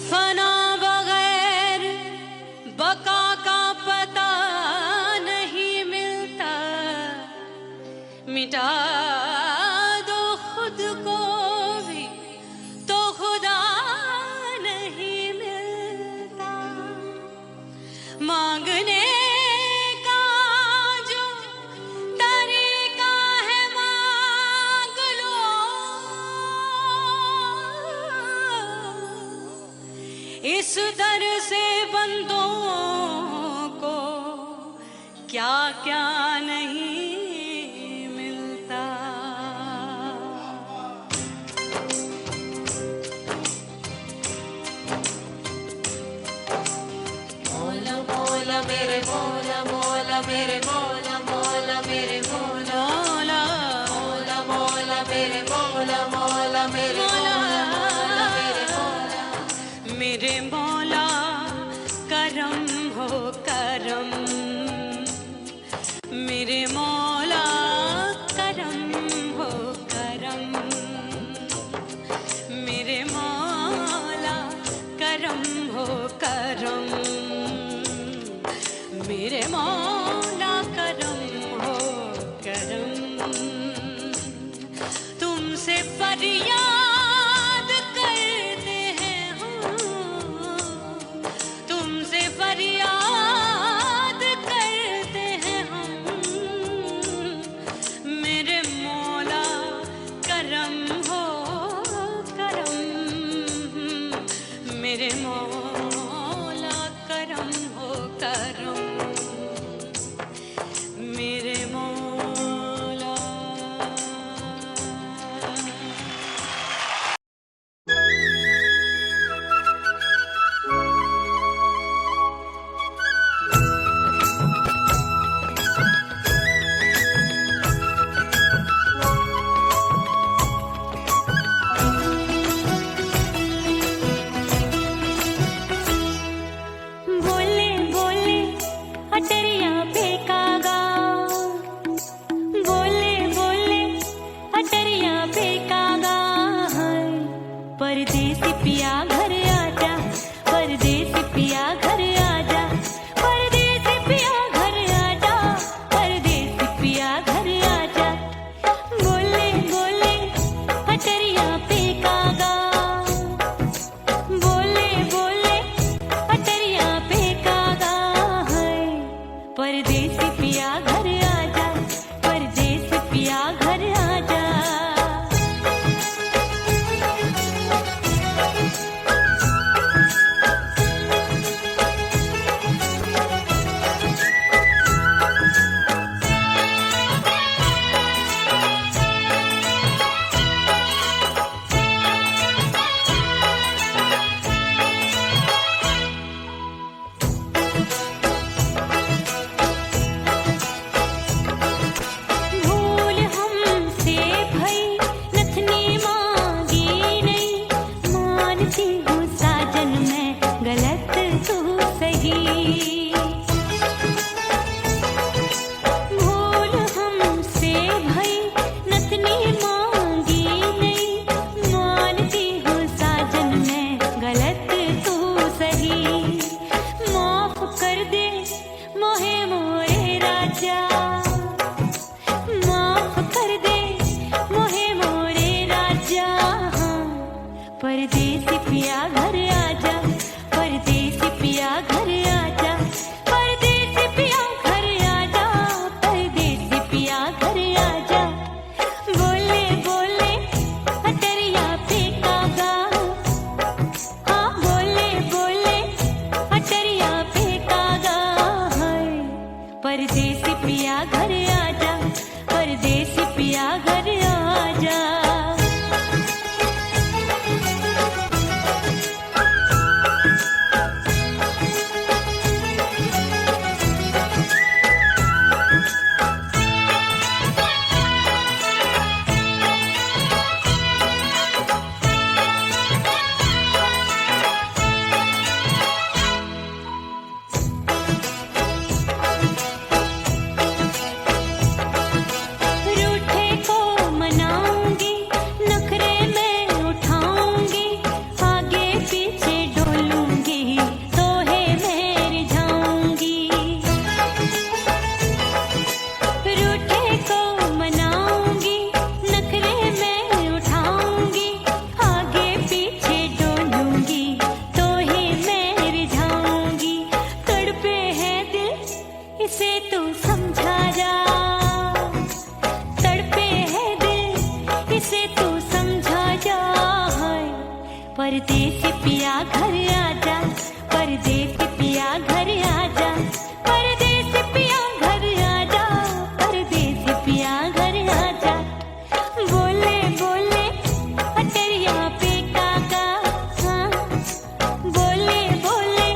फना बगैर बका का पता नहीं मिलता, मिटा दो खुद को भी तो खुदा नहीं मिलता। मांगने का जो तरीका है मांग लो, इस दर से बंदों को क्या क्या नहीं मिलता। मौला मौला मेरे मौला, मौला मेरे मौला, मौला मेरे मौला, मौला मौला मेरे मौला, मौला मेरे मौला, मौला मेरे मौला। मेरे मौला करम हो करम, मेरे मौला करम हो करम, मेरे मौला करम हो करम, मेरे मौला करम हो करम। तुमसे फरियाद करते हैं हम, तुमसे फरियाद करते हैं हम, मेरे मौला करम हो करम, मेरे मौला करम हो करम, मेरे मौला। बोले बोले अटरिया पे कागा, बोले बोले अटरिया पे कागा, परदेसी पिया घर आजा, परदेसी पिया घर आजा, परदेसी पिया घर आजा, परदेसी पिया घर आजा। बोले बोले अटरिया पे कागा, बोले बोले अटरिया पे कागा, परदेसी पिया घर आजा, परदेसी पिया घर आजा। भूल हमसे भई नथनी मांगी नहीं, मानती हूँ साजन मैं गलत तू सही। भूल हमसे भई नथनी मांगी नहीं, मानती हूँ साजन मैं गलत तू सही। माफ कर दे मोहे मोरे राजा, माफ कर दे मोहे मोरे राजा, परदेसी पिया घर आजा, परदेसी पिया घर आजा, परदेसी पिया घर आजा, परदेसी पिया घर आजा। बोले बोले अटरिया पे कागा, हाँ बोले बोले अटरिया पे कागा, परदेसी पिया घर आजा, परदेसी पिया घर आजा। पिया घर आजा, परदेसी पिया घर आजा, परदेसी पिया घर आजा, परदेसी पिया घर आजा। बोले बोले हटरिया पे कागा, हाँ बोले बोले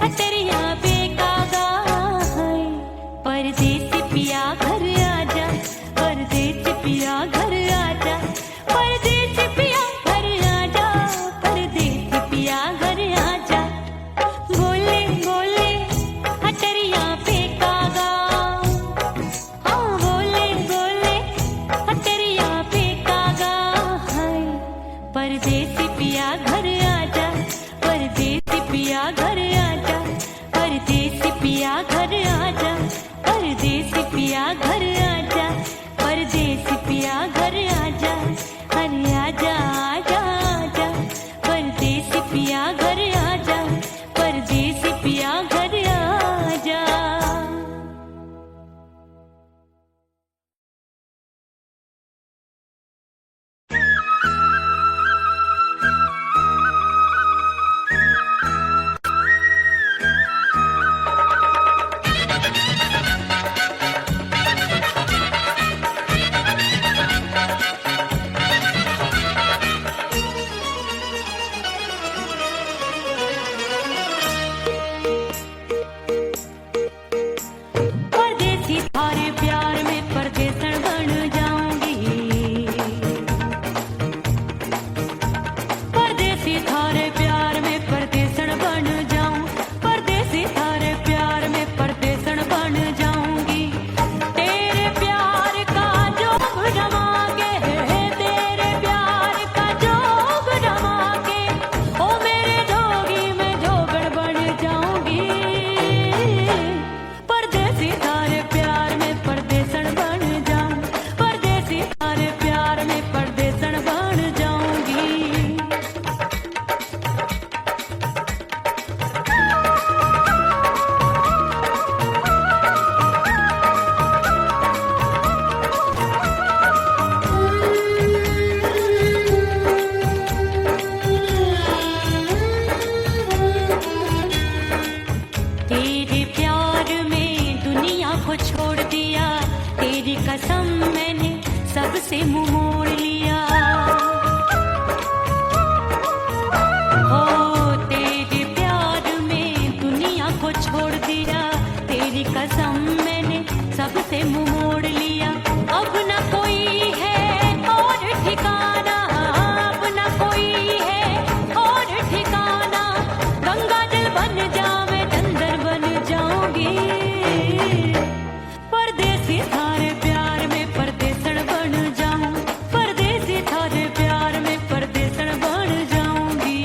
हटरिया पे कागा, हाय परदेसी पिया घर आजा, परदेसी पिया घर आजा, परदेसी पिया घर आजा, परदेसी पिया घर आजा। बोले बोले हटरिया पे कागा, हाँ बोले बोले हटरिया पे कागा, हाय परदेसी पिया घर आजा, परदेसी पिया घर आजा, परदेसी पिया घर आजा, परदेसी पिया घर आजा, परदेसी पिया घर आजा, अरे आजा आजा आजा, परदेसी पिया घर आजा, परदेसी पिया घर आजा। परदेसी थारे प्यार में परदेसन बन जाऊंगी, परदेसी थारे प्यार में परदेसन बन जाऊं, परदेसी थारे प्यार में परदेसन बन जाऊंगी। तेरे प्यार का जोग जमा के, तेरे प्यार का जोग जमा के, ओ मेरे जोगी मैं जोगड़ बन जाऊंगी। परदेसी थारे प्यार में परदेसन बन जाऊं, परदेसी थारे प्यार में परदेसन बन जाऊंगी। तेरे प्यार में दुनिया को छोड़ दिया, तेरी कसम मैंने सबसे मुंह मोड़ लिया। हो तेरे प्यार में दुनिया को छोड़ दिया, तेरी कसम मैंने सबसे मुंह मोड़ लिया। अब न कोई है और ठिकाना, अब न कोई है और ठिकाना, गंगा जल बन जावे चंदर बन जाऊंगी। परदेसी थारे प्यार में परदेसन बन जाऊं, परदेसी थारे प्यार में परदेसन बन जाऊंगी।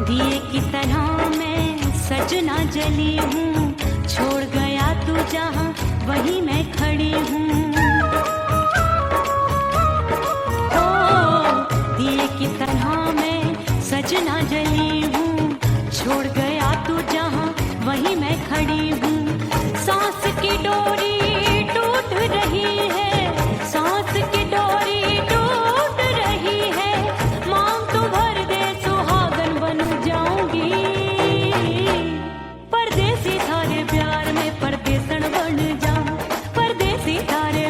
दिए की तरह मैं सजना जली हूँ, छोड़ गया तू जहाँ वहीं मैं खड़ी हूँ। ओ दिए की तरह मैं सजना जली हूँ, छोड़ गया तू जहाँ वहीं मैं खड़ी हूँ। सांस की डोरी टूट रही है, सांस की डोरी टूट रही है, मांग तू भर दे सुहागन बन जाऊंगी। परदेसी थारे प्यार में परदेसन बन जाऊं, परदेसी थारे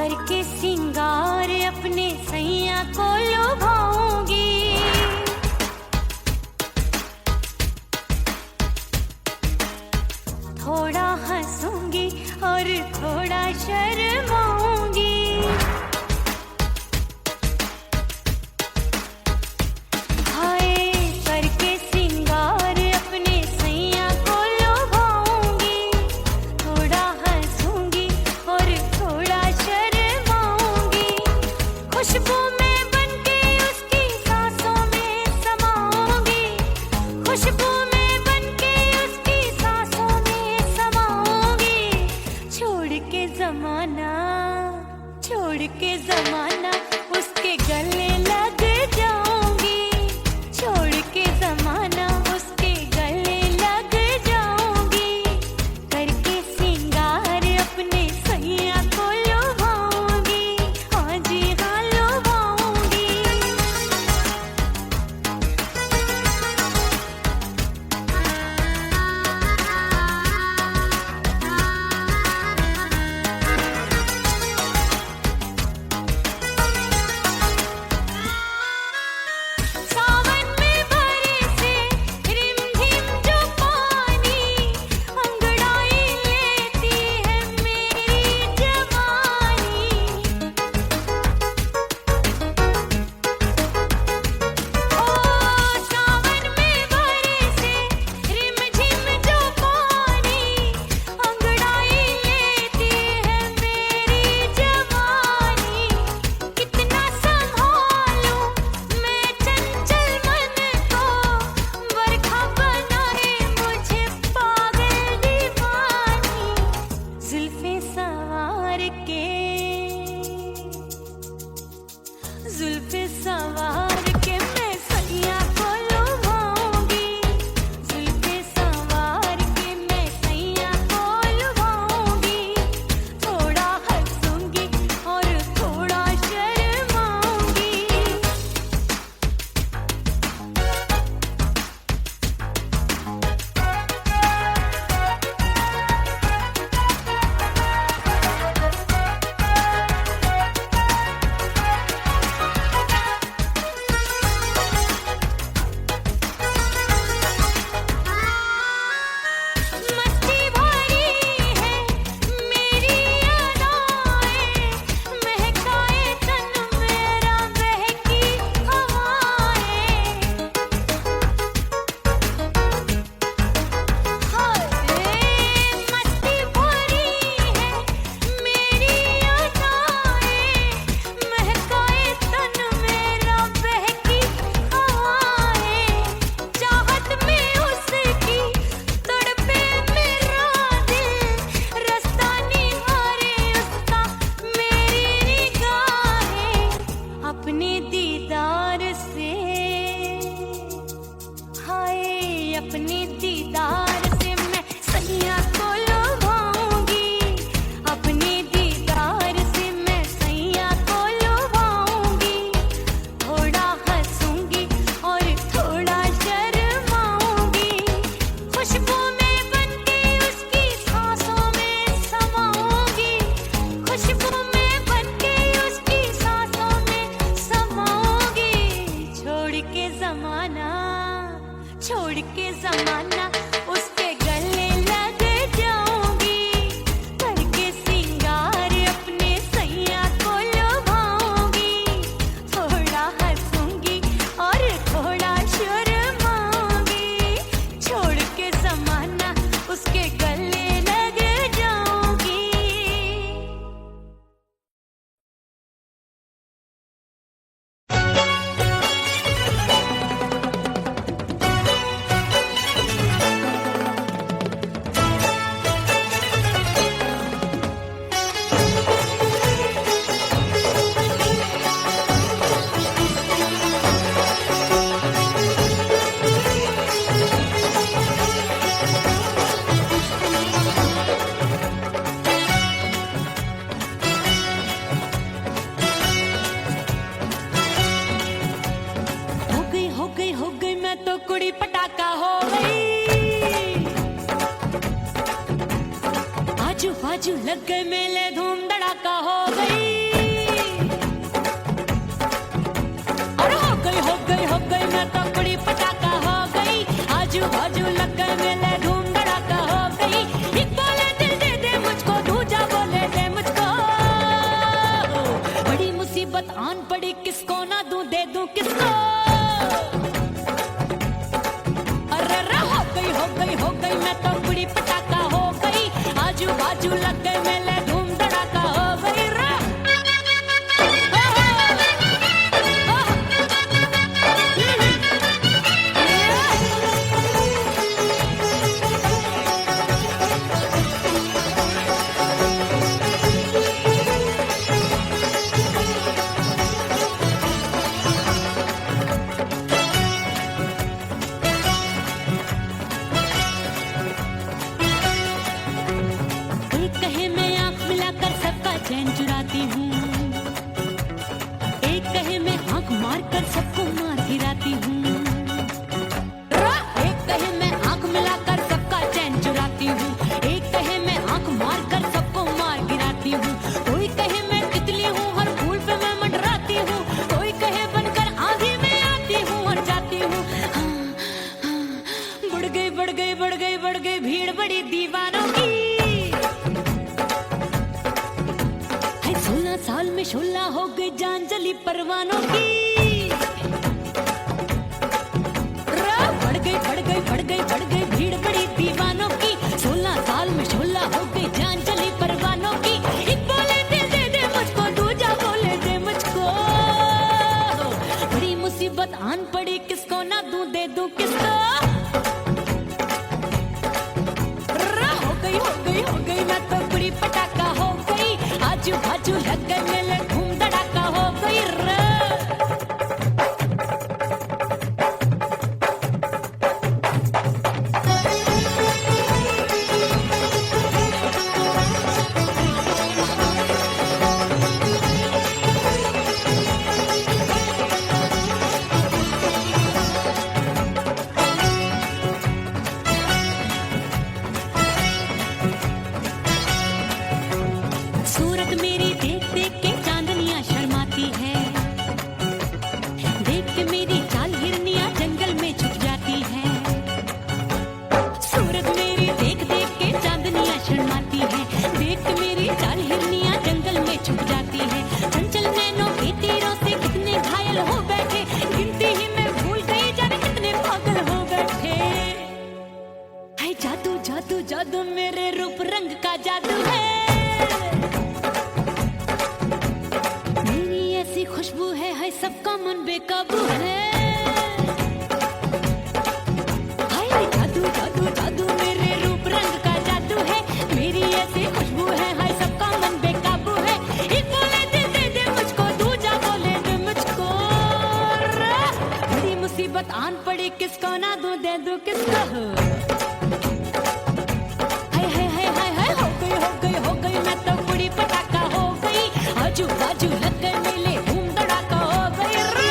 करके सिंगार अपने सैया को लुभाऊंगी। थोड़ा हंसूंगी और थोड़ा शर्माऊंगी। हाय करके सिंगार अपने सैया को लुभाऊंगी। थोड़ा हंसूंगी और थोड़ा शर्माऊंगी। खुशबू में बनके उसकी सांसों में समाऊंगी। खुशबू में बनके उसकी सांसों में समाऊंगी। छोड़ के जमाना उसके गले लग जाऊंगी। छोड़ के जमाना उसके गले लग जाऊंगी। करके सिंगार अपने सैया को लुभाऊंगी। हाँ जी हाँ लुभाऊंगी। मुसीबत आन पड़ी, किसको ना दूं दे दूं किसको। अरे हो गई मैं तो बुरी पटाखा हो गई, आजू बाजू लग गए मेले धूम धड़ाका हो गई रे। चैन चुराती हूँ, एक कहे मैं आंख मार कर सबको मार गिराती हूँ। एक कहे मैं आंख मिलाकर सबका चैन चुराती हूँ, एक कहे मैं आंख मार कर सबको मार गिराती हूँ। कोई कहे मैं तितली हूँ, हर फूल पे मैं मंडराती हूँ। कोई कहे बनकर आंधी में आती हूँ और जाती हूँ। बढ़ गई भीड़ बड़ी दीवानों की। 16 साल में शोला हो गई जान जली परवानों की। बढ़ गई भीड़ बड़ी दीवानों की। 16 साल में शोला हो गई जान जली परवानों की। एक बोले दिल दे दे मुझको, दूजा बोले दे मुझको। बड़ी मुसीबत आन पड़ी, किसको ना दूं दे दूं किसको। हो गई मैं तो बुरी पटाखा हो गई, आजू बाजू लग गए मेले धूम धड़ाका हो गई रे। जादू मेरे रूप रंग का जादू है। मेरी ऐसी खुशबू है सबका मन बेकाबू है। हाय जादू जादू जादू मेरे रूप रंग का जादू है। मेरी ऐसी खुशबू है सबका मन बेकाबू है। एक बोले दे दे मुझको, दूजा बोले दे मुझको। बड़ी मुसीबत आन पड़ी, किसको ना दूं दे दूं किसको। हो गई मैं तो बुरी पटाखा हो गई, आजू बाजू लग गए मेले धूम धड़ाका हो गई रे।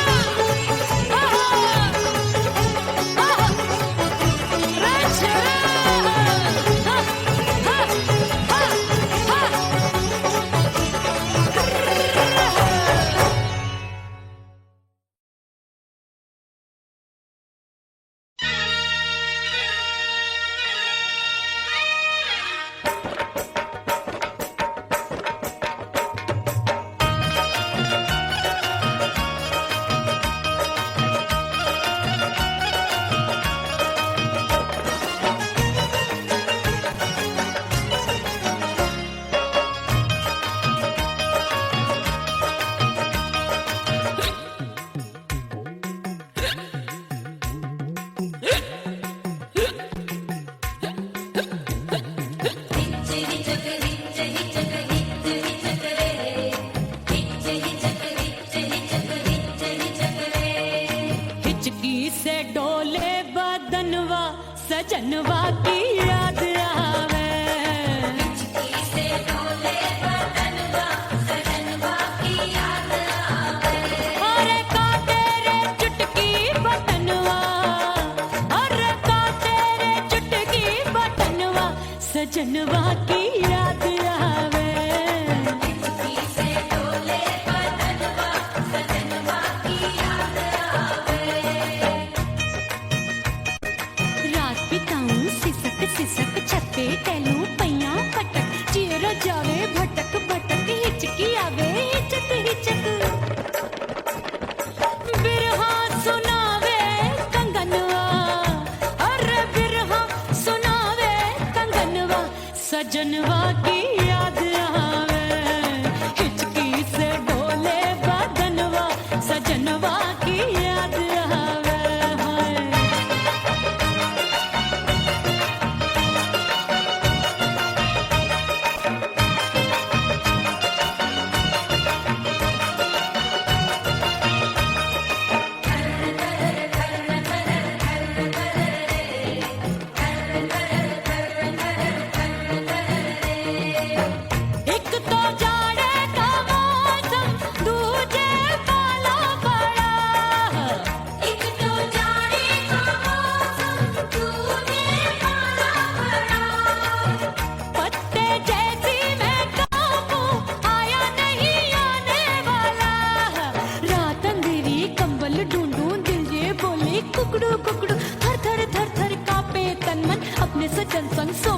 सजनवा की याद आवे, से डोले बदनवा सजनवा की याद आवे। अरे का तेरे चुटकी बटनवा, अरे का तेरे चुटकी बटनवा सजनवा की याद आवे। से डोले बदनवा सजनवा की याद आवे। रात बिताऊं सिसक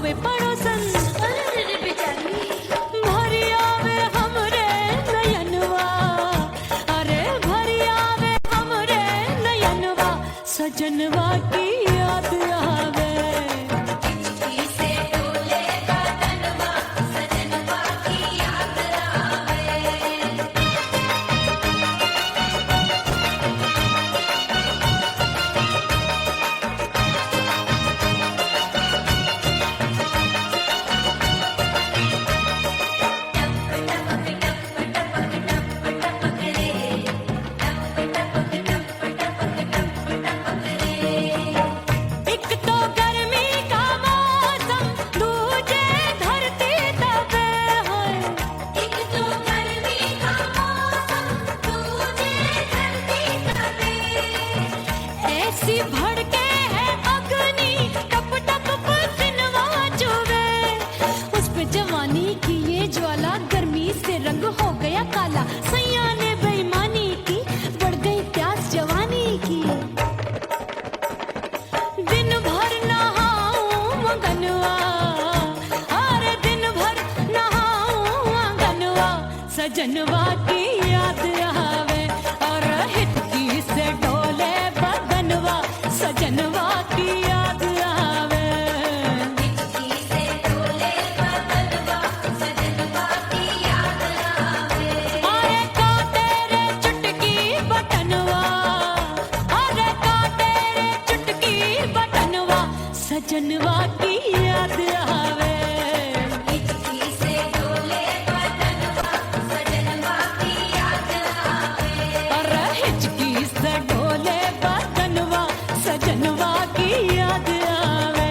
होवे पड़ोसन अरे रे बेचारी भरी आवे हमरे नयनवा, अरे भरी आवे हमरे नयनवा, सजनवा की याद आवे। हिचकी से डोले बदनवा सजनवा की याद आवे। एक तो गर्मी का मौसम, दूजे धरती दबे है। एक तो गर्मी का मौसम दूजे धरती दबे। ऐसी भड़के है अग्नि, टप टप पसीनवा चुभे। उस पे जवानी की ये ज्वाला, गर्मी से रंग हो गया काला। सैया ने बेईमानी की, बढ़ गई प्यास जवानी की। दिन भर नहाऊं मगनवा, अरे दिन भर नहाऊं आंगनवा, सजनवा की याद आवे। और हिचकी से डोले बदनवा, सजनवा की याद आवे। हिचकी से डोले बदनवा सजनवा की याद आवे। अरे का तेरे चुटकी बटनवा, अरे का तेरे चुटकी बटनवा, सजनवा की याद आवे। हिचकी से डोले बदनवा सजनवा की याद आवे। अरे हिचकी से डोले बदनवा, सजनवा की याद आवे।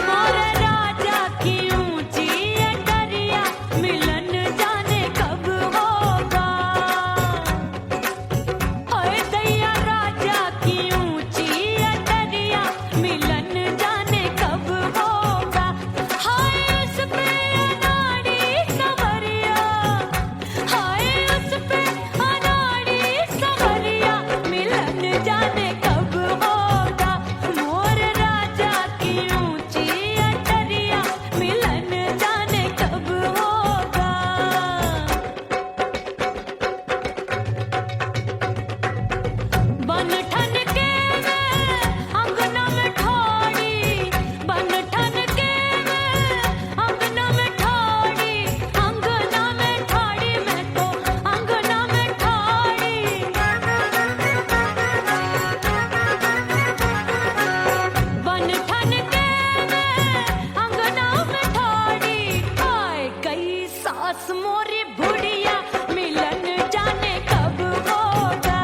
मोरे राजा की ऊंची अटरिया, मिलन जाने कब होगा। हाय दैया राजा की ऊंची अटरिया, मिलन जाने कब होगा। हाय उस पे अनाड़ी सवरिया, हाय उस पे अनाड़ी सवरिया, मिलन जाने कब होगा। मोर राजा की ऊंची अटरिया, मिलन जाने कब होगा। बन ठन के मैं अंगना में ठाड़ी, बन ठन के मैं अंगना में ठाड़ी, अंगना में ठाड़ी, मैं तो अंगना में ठाड़ी। बन ठन के मैं अंगना में ठाड़ी, आए गई सास मोरी बुढ़िया, मिलन जाने कब होगा।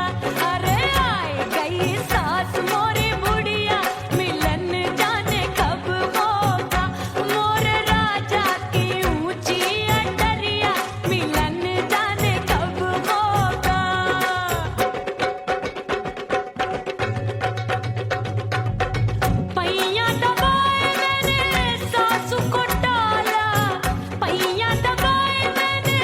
अरे आए गई सास मोरी बुढ़िया, मिलन जाने कब होगा। मोर राजा की ऊंची अटरिया, मिलन जाने कब होगा। पैया दबाए मैंने सासू को टाला, पैया दबाए मैंने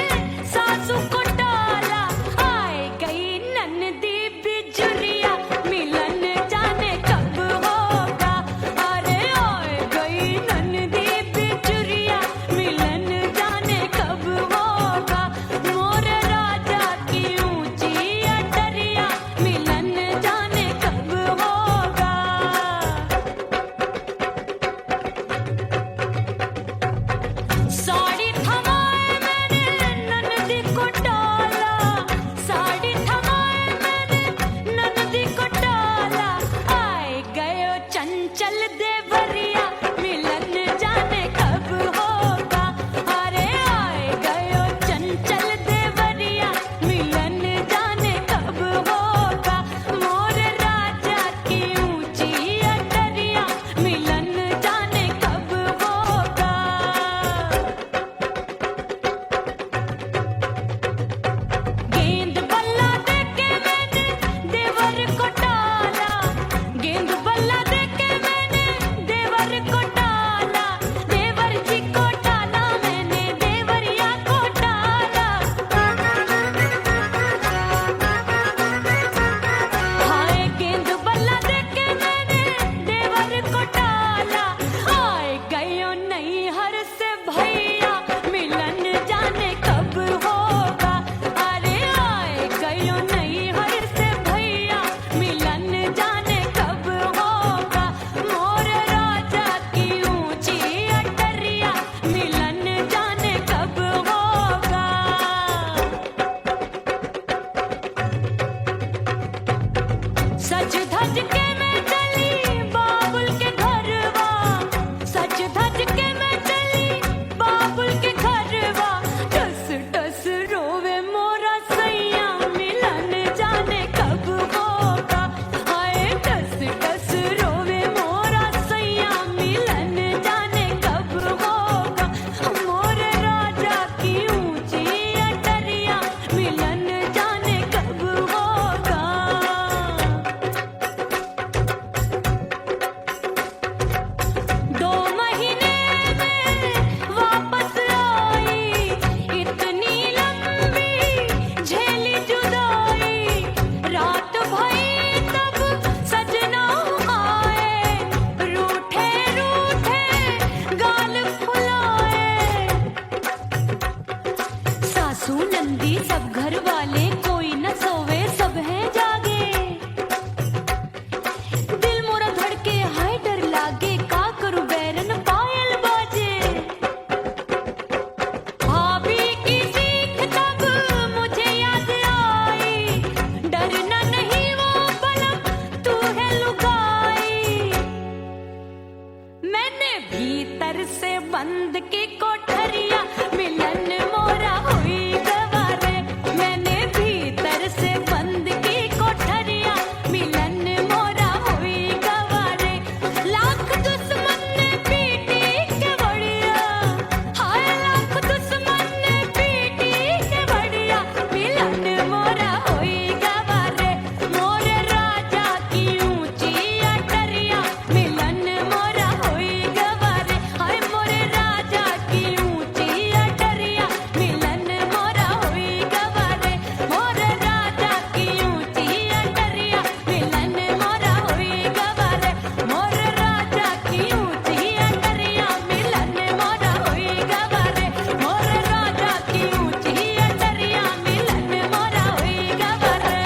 जल्दी सब घर वाले, कोई न सोवे सब हैं जागे। दिल मोरा धड़के हाय डर लागे, का करूं बैरन पायल बाजे। भाभी की सीख तब मुझे याद आई, डरना नहीं वो बलम तू है लुगाई। मैंने भीतर से बंद की कोठरिया, मिलन मोरा हुई गवारे। मैंने भीतर से बंद की कोठरिया, मिलन मोरा हुई गवारे। लाख दुश्मन ने पीटी के बढ़िया, हाय लाख दुश्मन ने पीटी के बढ़िया, मिलन मोरा हुई गवारे। मोरे राजा की ऊंची अटरिया, मिलन मोरा हुई गवारे। हाय मोरे राजा की ऊंची अटरिया, मिलन मोरा हुई गवारे। मोरे राजा की ऊंची अटरिया, मिलन मोरा हुई गवारे। मोरे राजा की ऊंची अटरिया, मिलन मोरा हुई गवारे। मोरे राजा की ऊंची अटरिया, मिलन मोरा हुई गवारे।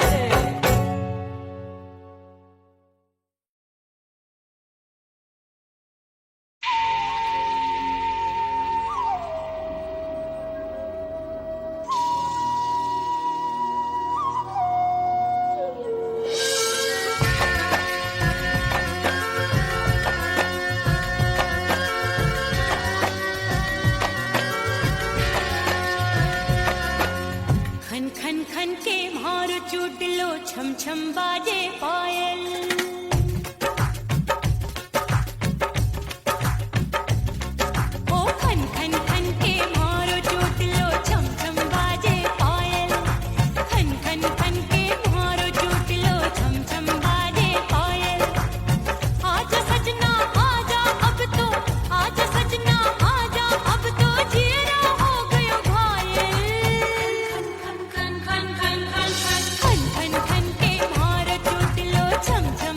खन खन खन के मार चुटलो, छम छम बाजे पायल। ओ खन खन खन के मार चुटलो, छम छम बाजे पायल। खन खन खन के मार चुटलो, छम छम बाजे पायल। आजा सजना आजा अब तो, आजा सजना आजा अब तो, जीरा हो गयो घायल। खन खन खन खन खन खन खन खन के मार चुटलो, छम छम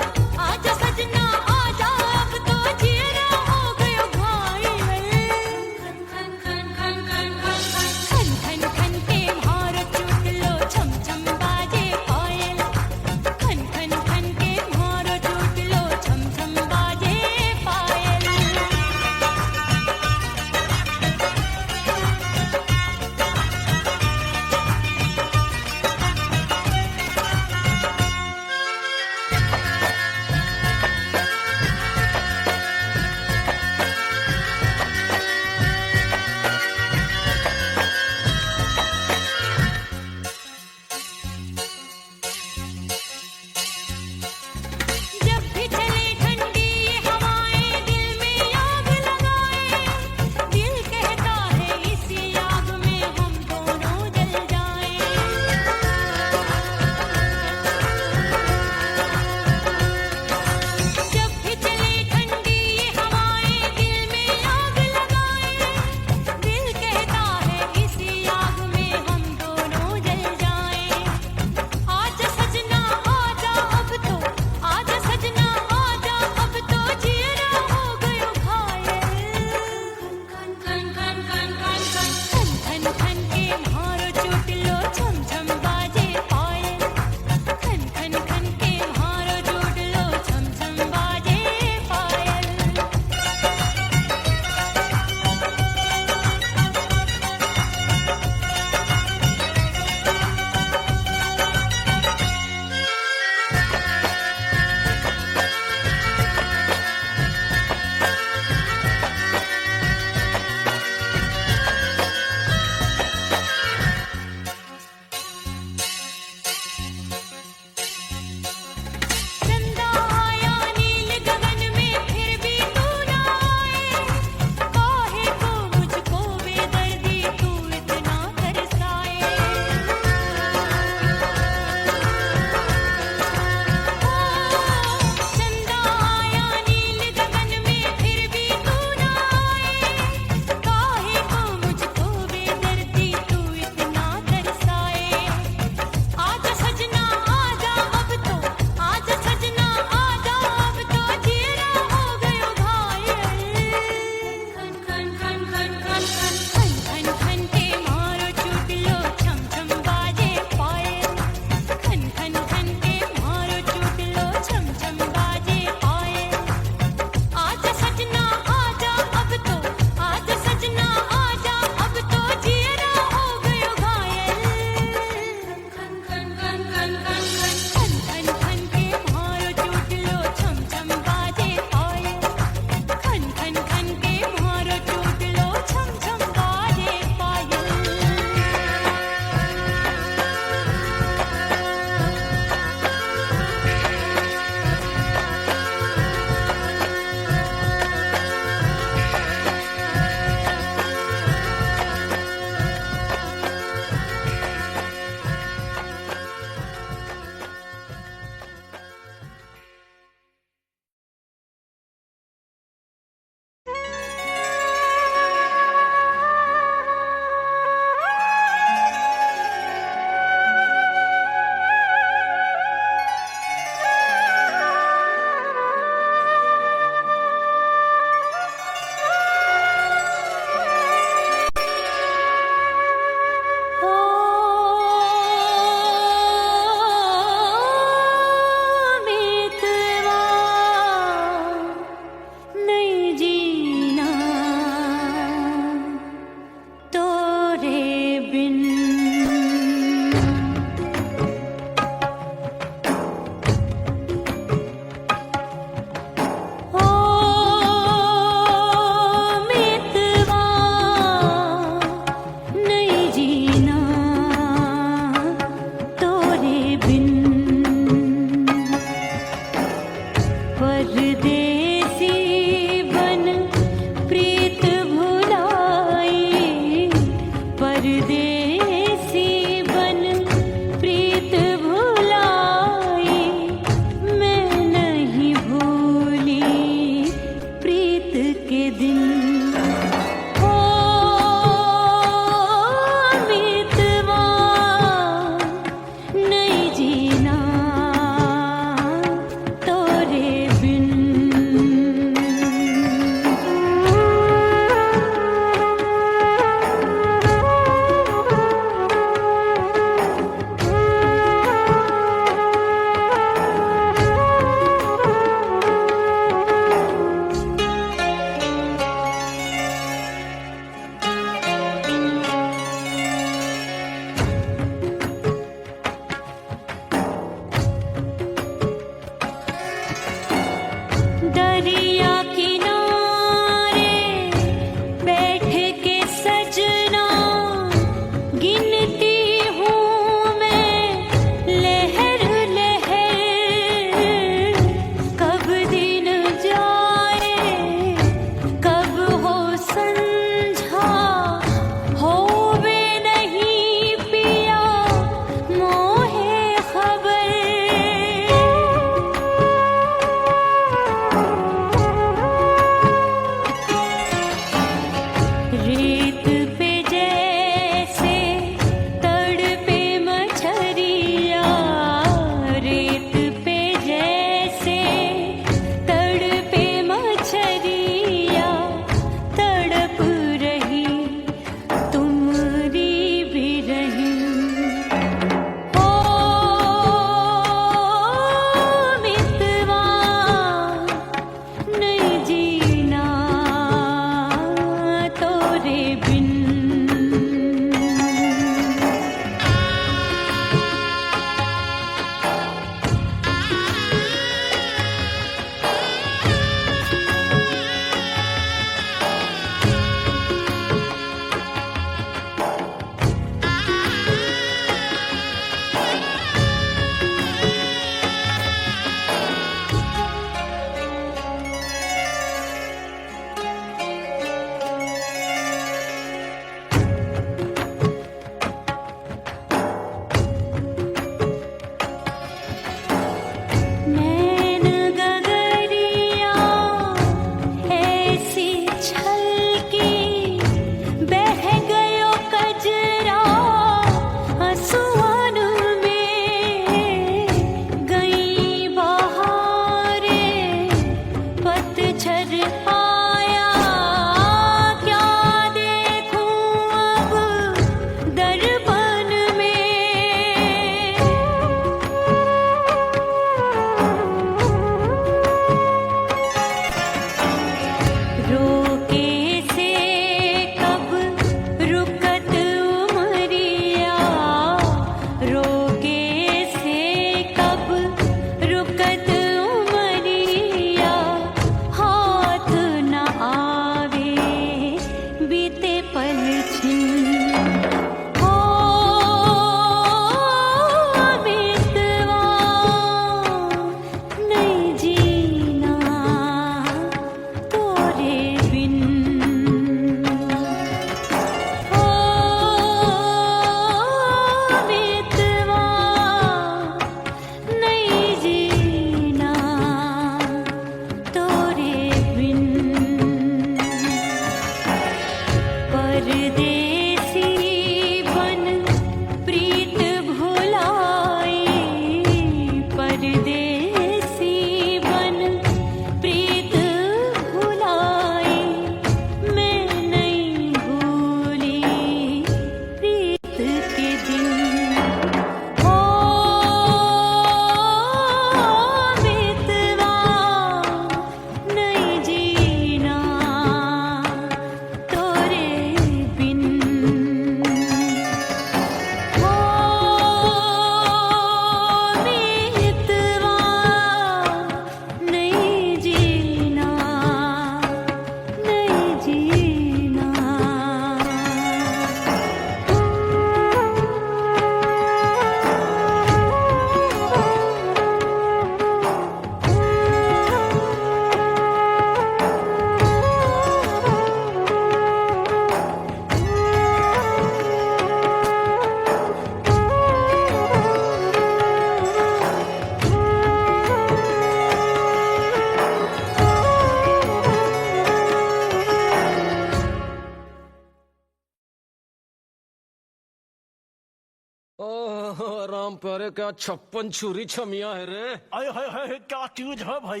राम प्यारे क्या 56 छुरी छमिया है रे। आय हाय हाय क्या चीज है भाई।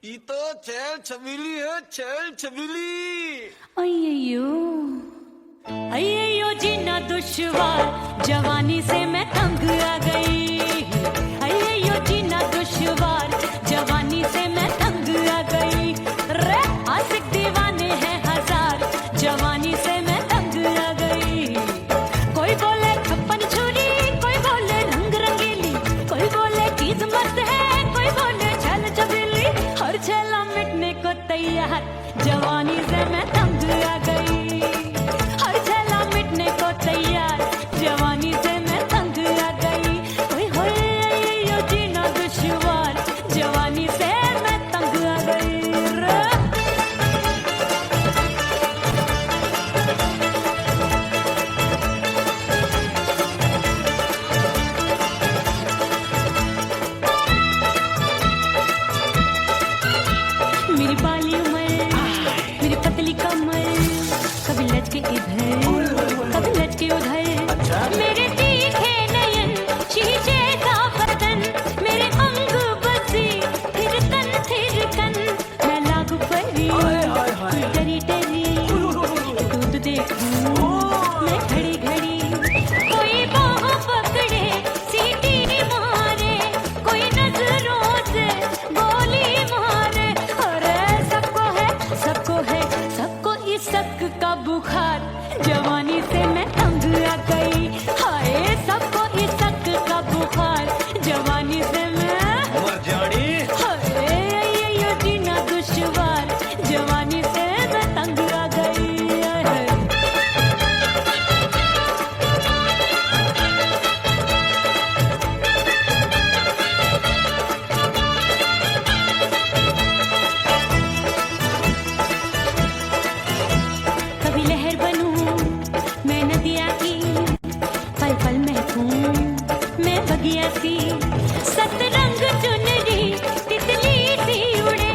ये तो चैल छबीली है, चैल छबीली। अय्यो अय्यो जीना दुश्वार, जवानी से मैं तंग आ गई। अय्यो जीना दुश्वार, जवानी से मैं तंग आ गई। रे आशिक दीवाने हैं हजार, जवानी से मैं तंग आ गई। कोई बोले 56 छुरी, कोई बोले रंग रंगीली, कोई बोले चीज मस्त है, कोई बोले छल छबीली। हर छेला मिटने को तैयार, जवानी से मैं तंग आ गई। हर छेला मिटने को तैयार, जवानी से मैं तंग आ गई। ओए होए यो जीना दुश्वार, जवानी से मैं तंग आ गई रे। मेरी बाली उमर, मेरी पतली कमर, कभी लचके इधर कभी लचके उधर। मेरे तीखे नयन, शीशे का बदन, मेरे अंग बसी थिरकन। मैं लागू परी, तू डरी डरी, दूध देखूं मैं घड़ी घड़ी। कोई बाह पकड़े, सीटी मारे, कोई नजरों से गोली मारे। अरे सबको इसक का बुखार, जवानी से मैं तंग आ गई। हाय सबको इसक का बुखार, जवानी से मैं मर जानी। हाय ये जीना दुश्वार, जवानी से मैं तंग आ गई। हाय। कभी लहर बनूं मैं नदिया की, पल पल महकूं मैं बगिया सी। सतरंग चुनरी तितली सी उड़े,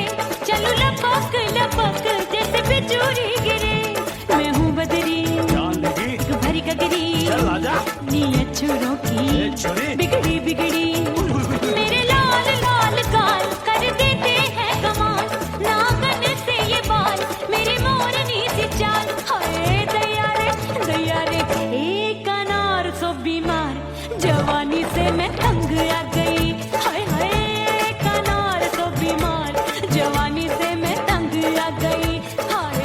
चलूं लपक लपक जैसे बिजुरी गिरे। मैं हूँ बदरी जान लगी भरी गगरी, चल आजा। नीयत छुरों ए की छोरी। बिगड़ी बिगड़ी। मेरे लाल लाल गाल कर देते हैं कमाल, नागन से ये बाल मेरे मोरनी सी चाल। हाय दया रे एक अनार सो बीमार, जवानी से मैं तंग आ गई। हाय हाय एक अनार सो बीमार, जवानी से मैं तंग आ गई। हाय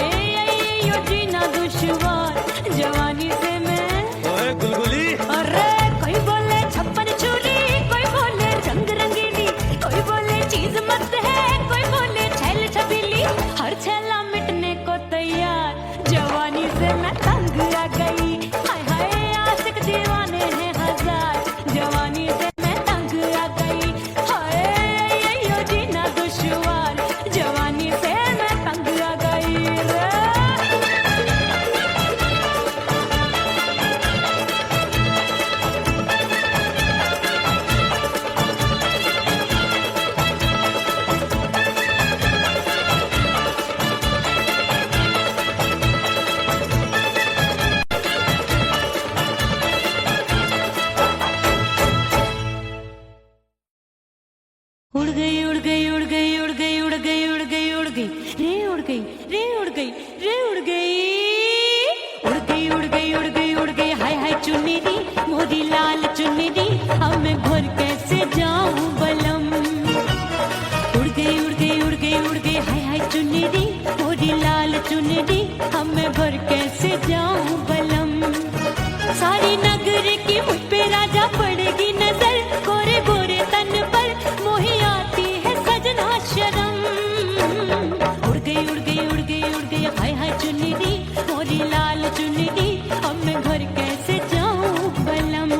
यो जीना दुश्वार, जवानी से मैं। ओए गुलगुली। अरे कोई बोले 56 छुरी, कोई बोले रंग रंगीली, कोई बोले चीज मस्त है, कोई बोले छैल छबीली। हर छेला मिटने को तैयार, जवानी से मैं तंग आ गई। हाय हाय आशिक दीवाने हैं हजार, जवानी से मैं तंग आ गई। हाय यो जीना दुश्वार, जवानी से मैं तंग आ गई रे। उड़ गई उड़ गई उड़ गई उड़ गई उड़ गई उड़ गई उड़ गई रे उड़ गई रे उड़ गई रे उड़ गई उड़ गई उड़ गई उड़ गई उड़ गई। हाय हाय चुन्नी दी मोरी लाल चुन्नी दी, अब मैं घर कैसे जाऊं बलम। उड़ गई उड़ गई उड़ गई उड़ गई हाय हाय चुन्नी दी मोरी लाल चुन्नी दी, अब मैं घर कैसे जाऊं बलम। सारी नगर की मुझ पे राजा पड़ेगी नजर, गोरे गोरे तन पर मोही आती है सजना शर्म। उड़ गई उड़ गई उड़ गई उड़ गई हाय हाय चुन्नी दी मोरी लाल चुन्नी दी, अब मैं घर कैसे जाऊं बलम।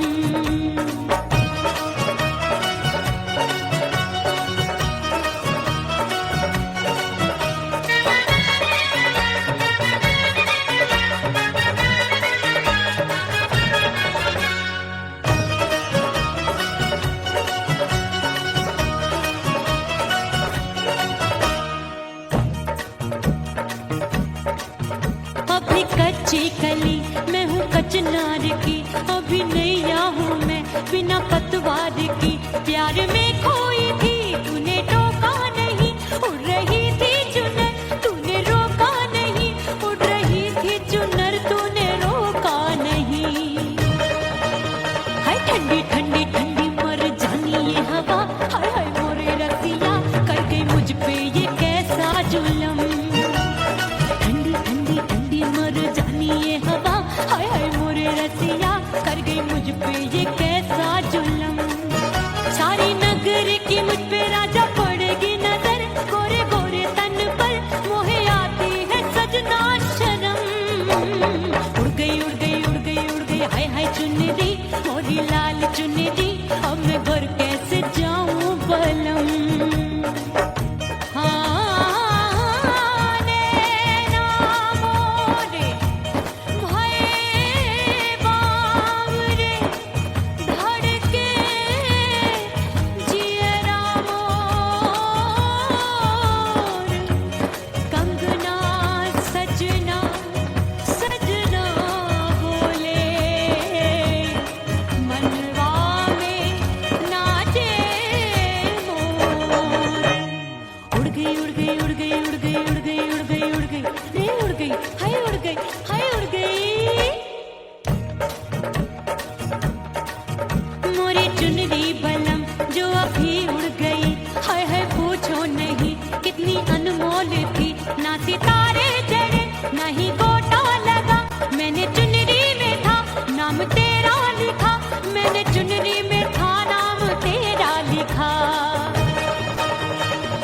कच्ची कली मैं हूँ कचनार की, अभी नैया हूँ मैं बिना पतवार की। प्यार में खोई थी तूने टोका नहीं, उड़ रही थी चुनर तूने रोका नहीं, उड़ रही थी चुनर तूने रोका नहीं। हाय ठंडी ठंडी ठंडी मर जानी ये हवा, हाय हाय मोरे रसिया कर गई मुझ पे ये कैसा जुलम। ठंडी ठंडी ठंडी मर जानी ये हवा, हाय हाय मोरे रसिया कर गई मुझ पे ये कैसा जुलम। सारी नगर की मुझ पे राजा पड़ेगी नजर, गोरे गोरे तन पर मोहे आती है सजना शर्म। उड़ गई उड़ गई उड़ गई उड़ गई हाय हाय चुनरी मोरी लाल चुनरी, अब मैं घर कैसे जाऊं बलम। हाँ नैना मोरे भये बावरे, धड़के जियरा मोर, कंगना सजना सजना बोले, मनवा में नाचे मोर। उड़ गई उड़ गई उड़ गई उड़ गई उड़ गई उड़ गई उड़ गई रे उड़ गई हाय उड़ गई हाय उड़ गई। मोरी चुनरी बलम जो अभी उड़ गई, हाय हाय पूछो नहीं कितनी अनमोल थी। ना सितारे चढ़े ना ही गोटा लगा, मैंने चुनरी में था नाम तेरा लिखा, मैंने चुनरी में था नाम तेरा लिखा।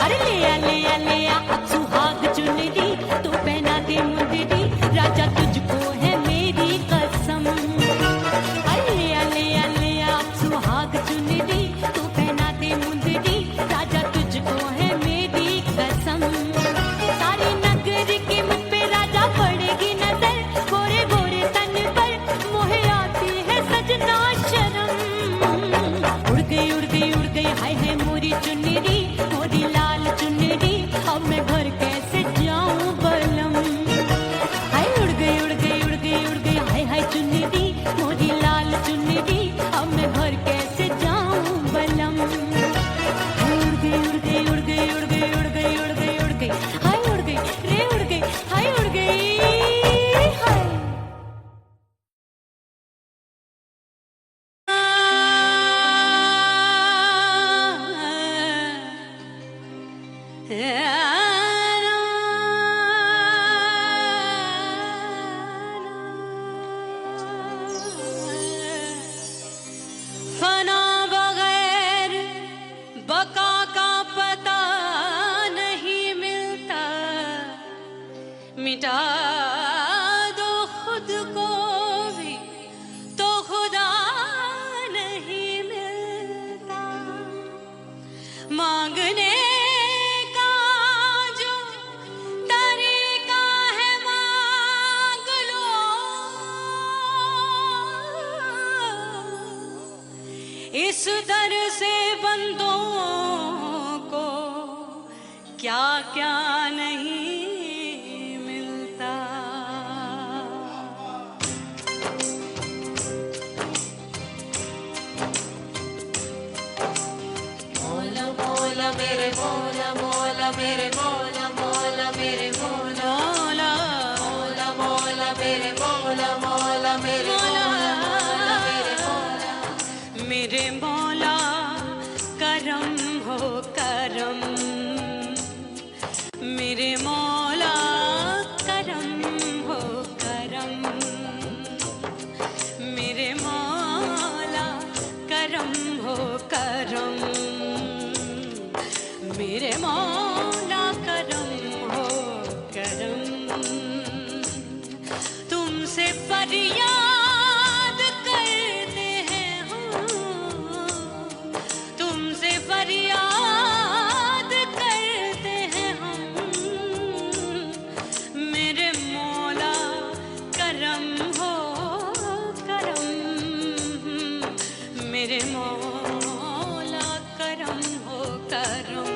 अरे ले आ अब सुहाग चुनरी, तू पहना दे मुंदरी राजा तुझको है मेरी कसम। अरे ले आ अब सुहाग चुनरी, तू पहना दे मुंदरी राजा तुझको है मेरी कसम। सारी नगर की मुझ पे राजा पड़ेगी नजर, गोरे गोरे तन पर मोहे आती है सजना शर्म। उड़ गई उड़ गई उड़ गई हाय हाय मोरी चुनरी मोरी लाल चुनरी, अब मैं घर कैसे जाऊं बलम। हाय उड़ गई उड़ गई उड़ गई उड़ गई हाय हाय चुनरी मोरी लाल चुनरी, अब मैं घर कैसे जाऊं बलम। हाय उड़ गई उड़ गई उड़ गई उड़ गई उड़ गई उड़ गई उड़ गई हाय उड़ गई रे उड़ गई हाय उड़ गई हाय। फना बगैर बका का पता नहीं मिलता, मिटा दो खुद को भी तो खुदा नहीं मिलता। मांगने का जो तरीका है मांग लो, इस दर से बंदों को क्या क्या नहीं मिलता। मोला मोला मेरे मोला मोला मेरे मोला मोला मेरे मोला मोला मोला मेरे मोला मोला मेरे मोला मेरे मोला। मेरे मौला करम हो करम, मेरे मौला करम हो करम, मेरे मौला करम हो करम, मेरे मौला करम हो करम। तुमसे फरियाद करते हैं हम, तुमसे फरियाद करते हैं हम, मेरे मौला करम हो करम, मेरे मौला करम हो करम।